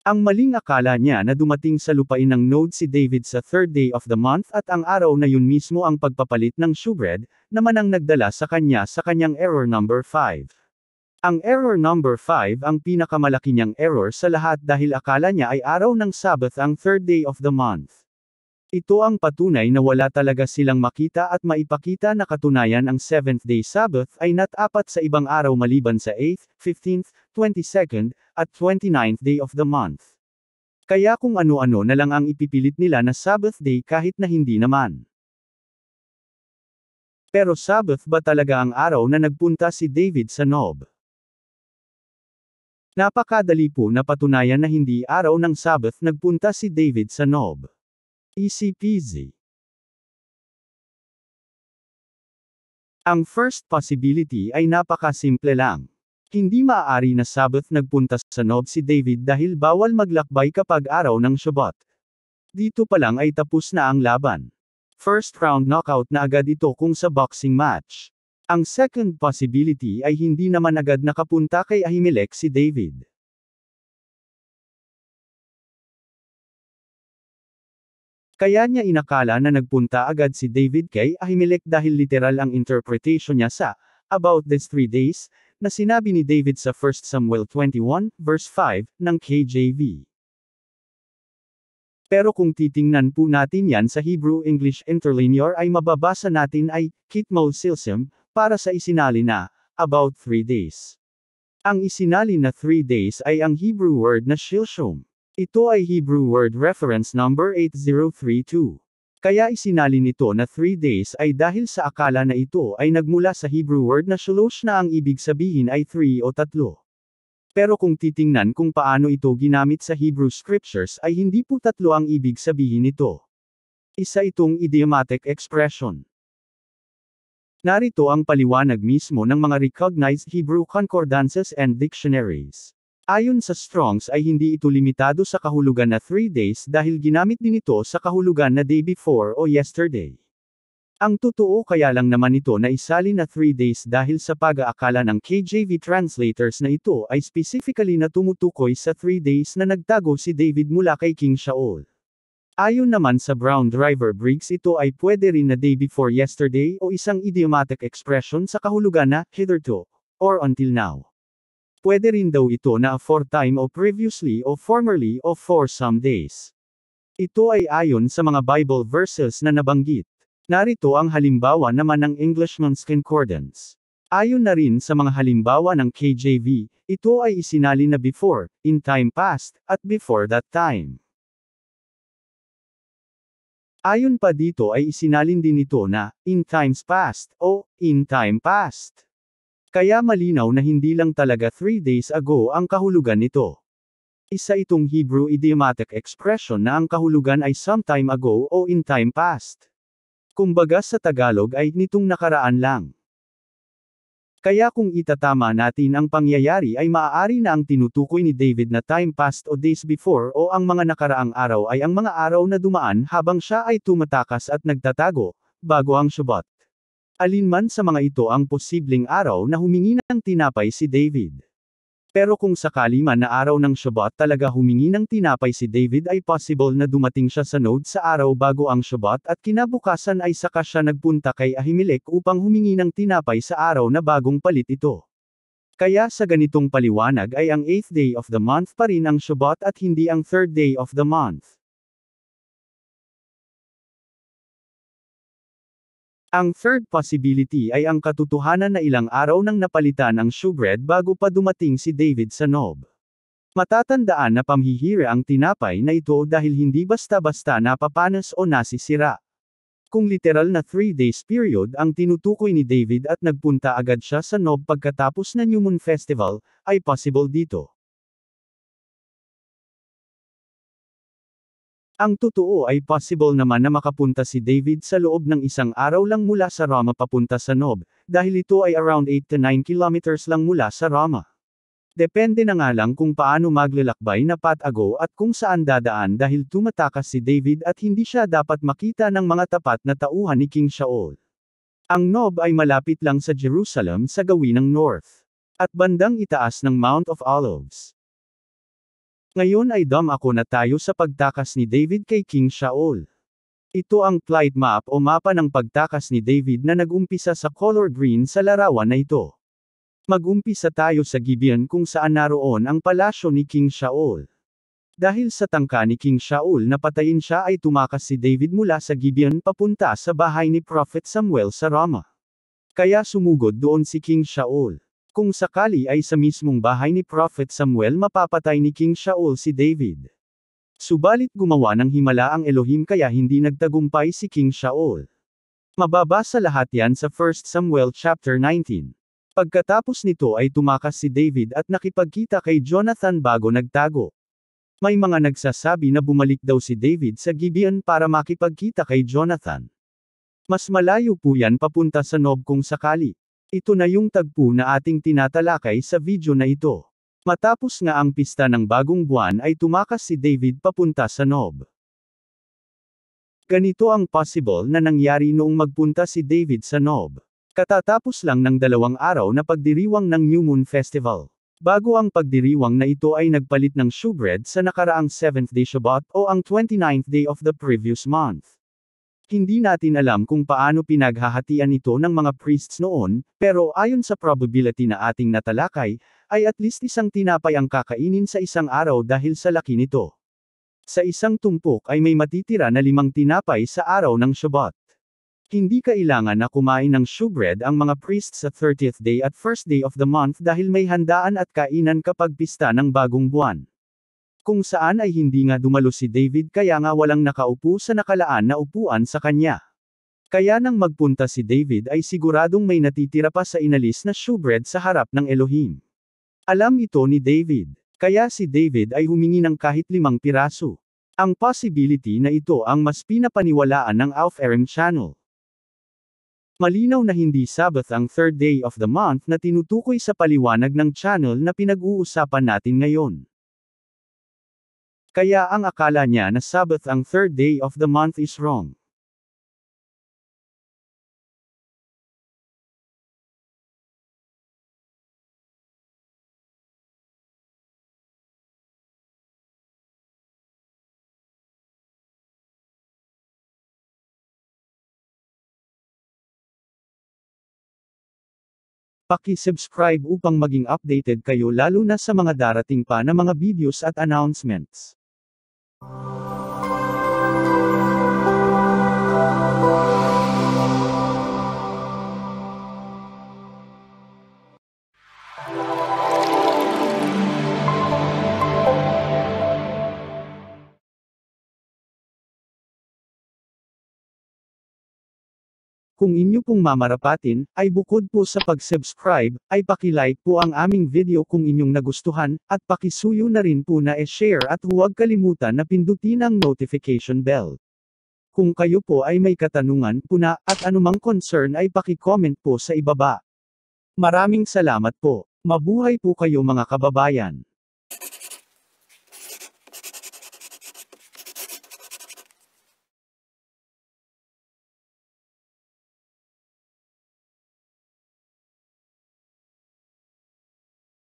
Ang maling akala niya na dumating sa lupain ng node si David sa third day of the month at ang araw na yun mismo ang pagpapalit ng shewbread, naman ang nagdala sa kanyang error number 5. Ang error number 5 ang pinakamalaki niyang error sa lahat dahil akala niya ay araw ng Sabbath ang third day of the month. Ito ang patunay na wala talaga silang makita at maipakita na katunayan ang 7th-day Sabbath ay natapat sa ibang araw maliban sa 8th, 15th, 22nd, at 29th day of the month. Kaya kung ano-ano na lang ang ipipilit nila na Sabbath day kahit na hindi naman. Pero Sabbath ba talaga ang araw na nagpunta si David sa Nob? Napakadali po na patunayan na hindi araw ng Sabbath nagpunta si David sa Nob. Easy peasy. Ang first possibility ay napakasimple lang. Hindi maaari na Sabbath nagpunta sa Nob si David dahil bawal maglakbay kapag araw ng Shabbat. Dito pa lang ay tapos na ang laban. First round knockout na agad ito kung sa boxing match. Ang second possibility ay hindi naman agad nakapunta kay Ahimelech si David. Kaya niya inakala na nagpunta agad si David kay Ahimelech dahil literal ang interpretation niya sa about these 3 days na sinabi ni David sa 1 Samuel 21, verse 5, ng KJV. Pero kung titingnan po natin yan sa Hebrew-English interlinear ay mababasa natin ay, Kitmol Silsim, para sa isinali na, about 3 days. Ang isinali na 3 days ay ang Hebrew word na shilshom. Ito ay Hebrew word reference number 8032. Kaya isinali nito na 3 days ay dahil sa akala na ito ay nagmula sa Hebrew word na shalosh na ang ibig sabihin ay 3 o 3. Pero kung titingnan kung paano ito ginamit sa Hebrew scriptures ay hindi po 3 ang ibig sabihin nito. Isa itong idiomatic expression. Narito ang paliwanag mismo ng mga recognized Hebrew concordances and dictionaries. Ayon sa Strong's ay hindi ito limitado sa kahulugan na 3 days dahil ginamit din ito sa kahulugan na day before o yesterday. Ang totoo kaya lang naman ito na isali na 3 days dahil sa pag-aakala ng KJV translators na ito ay specifically na tumutukoy sa 3 days na nagtago si David mula kay King Shaul. Ayon naman sa Brown Driver Briggs ito ay pwede rin na day before yesterday o isang idiomatic expression sa kahulugan na hitherto, or until now. Pwede rin daw ito na aforetime o previously o formerly o for some days. Ito ay ayon sa mga Bible verses na nabanggit. Narito ang halimbawa naman ng Englishman's Concordance. Ayon na rin sa mga halimbawa ng KJV, ito ay isinali na before, in time past, at before that time. Ayon pa dito ay isinalin din ito na, in times past, o, in time past. Kaya malinaw na hindi lang talaga 3 days ago ang kahulugan nito. Isa itong Hebrew idiomatic expression na ang kahulugan ay sometime ago o in time past. Kumbaga sa Tagalog ay nitong nakaraan lang. Kaya kung itatama natin ang pangyayari ay maaari na ang tinutukoy ni David na time past o days before o ang mga nakaraang araw ay ang mga araw na dumaan habang siya ay tumatakas at nagtatago, bago ang Shabbat. Alinman sa mga ito ang posibleng araw na humingi ng tinapay si David. Pero kung sakali man na araw ng Shabbat talaga humingi ng tinapay si David ay possible na dumating siya sa node sa araw bago ang Shabbat at kinabukasan ay saka siya nagpunta kay Ahimelech upang humingi ng tinapay sa araw na bagong palit ito. Kaya sa ganitong paliwanag ay ang 8th day of the month pa rin ang Shabbat at hindi ang 3rd day of the month. Ang third possibility ay ang katotohanan na ilang araw nang napalitan ang shewbread bago pa dumating si David sa Nob. Matatandaan na pamhihira ang tinapay na ito dahil hindi basta-basta napapanas o nasisira. Kung literal na 3 days period ang tinutukoy ni David at nagpunta agad siya sa Nob pagkatapos na New Moon Festival, ay possible dito. Ang totoo ay possible naman na makapunta si David sa loob ng isang araw lang mula sa Rama papunta sa Nob, dahil ito ay around 8 to 9 kilometers lang mula sa Rama. Depende na nga lang kung paano maglalakbay na patago at kung saan dadaan dahil tumatakas si David at hindi siya dapat makita ng mga tapat na tauhan ni King Shaul. Ang Nob ay malapit lang sa Jerusalem sa gawin ng north, at bandang itaas ng Mount of Olives. Ngayon ay ako na tayo sa pagtakas ni David kay King Shaul. Ito ang flight map o mapa ng pagtakas ni David na nag-umpisa sa color green sa larawan na ito. Mag-umpisa tayo sa Gibeon kung saan naroon ang palasyo ni King Shaul. Dahil sa tangka ni King Shaul na patayin siya ay tumakas si David mula sa Gibeon papunta sa bahay ni Prophet Samuel sa Rama. Kaya sumugod doon si King Shaul. Kung sakali ay sa mismong bahay ni Prophet Samuel mapapatay ni King Shaul si David. Subalit gumawa ng himala ang Elohim kaya hindi nagtagumpay si King Shaul. Mababasa lahat yan sa 1 Samuel chapter 19. Pagkatapos nito ay tumakas si David at nakipagkita kay Jonathan bago nagtago. May mga nagsasabi na bumalik daw si David sa Gibeon para makipagkita kay Jonathan. Mas malayo po yan papunta sa Nob kung sakali. Ito na yung tagpo na ating tinatalakay sa video na ito. Matapos nga ang pista ng bagong buwan ay tumakas si David papunta sa Nob. Ganito ang possible na nangyari noong magpunta si David sa Nob. Katatapos lang ng 2 araw na pagdiriwang ng New Moon Festival. Bago ang pagdiriwang na ito ay nagpalit ng shewbread sa nakaraang 7th day Shabbat o ang 29th day of the previous month. Hindi natin alam kung paano pinaghahatian ito ng mga priests noon, pero ayon sa probability na ating natalakay, ay at least isang tinapay ang kakainin sa isang araw dahil sa laki nito. Sa isang tumpok ay may matitira na 5 tinapay sa araw ng Shabbat. Hindi kailangan na kumain ng shewbread ang mga priests sa 30th day at first day of the month dahil may handaan at kainan kapag pista ng bagong buwan. Kung saan ay hindi nga dumalo si David kaya nga walang nakaupo sa nakalaan na upuan sa kanya. Kaya nang magpunta si David ay siguradong may natitira pa sa inalis na shewbread sa harap ng Elohim. Alam ito ni David. Kaya si David ay humingi ng kahit 5 piraso. Ang possibility na ito ang mas pinapaniwalaan ng Auf-Erem Channel. Malinaw na hindi Sabbath ang 3rd day of the month na tinutukoy sa paliwanag ng channel na pinag-uusapan natin ngayon. Kaya ang akala niya na Sabbath ang 3rd day of the month is wrong. Paki-subscribe upang maging updated kayo lalo na sa mga darating pa na mga videos at announcements. Kung inyo pong mamarapatin, ay bukod po sa pag-subscribe, ay paki-like po ang aming video kung inyong nagustuhan, at pakisuyo na rin po na e-share at huwag kalimutan na pindutin ang notification bell. Kung kayo po ay may katanungan po na, at anumang concern ay paki-comment po sa ibaba. Maraming salamat po. Mabuhay po kayo mga kababayan.